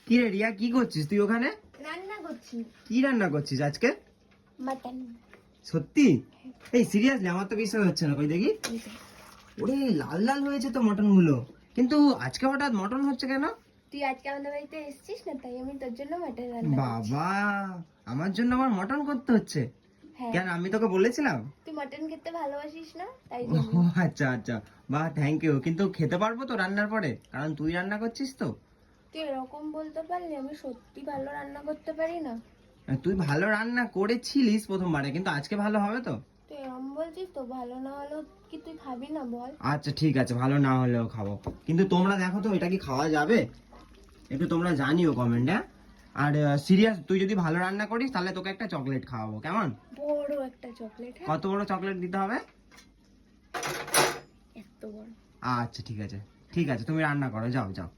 কি রে রিয়া, কি করছিস তুই ওখানে? রান্না করছি। কি রান্না করছিস আজকে? মাটন। সত্যি? এই সিরিয়াসলি আমার তো বিশ্বাস হচ্ছে না, কই দেখি। ওরে লাল লাল হয়েছে তো মটন গুলো, কিন্তু আজকে হঠাৎ মটন হচ্ছে কেন? তুই আজকে আমাদের বাড়িতে এসেছিস না, তাই আমি তোর জন্য মাটন রান্না করছি। বাবা, আমার জন্য আবার মটন করতে হচ্ছে? হ্যাঁ, কেন, আমি তোকে বলেছিলাম? তুই মাটন খেতে ভালোবাসিস না, তাই ও জন্য। আচ্ছা আচ্ছা, বাহ থ্যাংক ইউ। কিন্তু খেতে পারবো তো রান্নার পরে? কারণ তুই রান্না করছিস তো। তুই এরকম বলতে পারলি? আমি সত্যি ভালো রান্না করতে পারি না। তুই ভালো রান্না করেছিলিস প্রথমবারে, কিন্তু আজকে ভালো হবে তো? তুই এরকম বলছিস তো, ভালো না হলেও কি তুই খাবি না বল? আচ্ছা ঠিক আছে, ভালো না হলেও খাবো। কিন্তু তোমরা দেখো তো এটা কি খাওয়া যাবে, একটু তোমরা জানিও কমেন্টে। আর সিরিয়াস, তুই যদি ভালো রান্না করিস তাহলে তোকে একটা চকলেট খাওয়াবো, কেমন? বড় একটা চকলেট। হ্যাঁ, কত বড় চকলেট দিতে হবে? এত বড়। আচ্ছা ঠিক আছে, ঠিক আছে, তুমি রান্না করো, যাও যাও।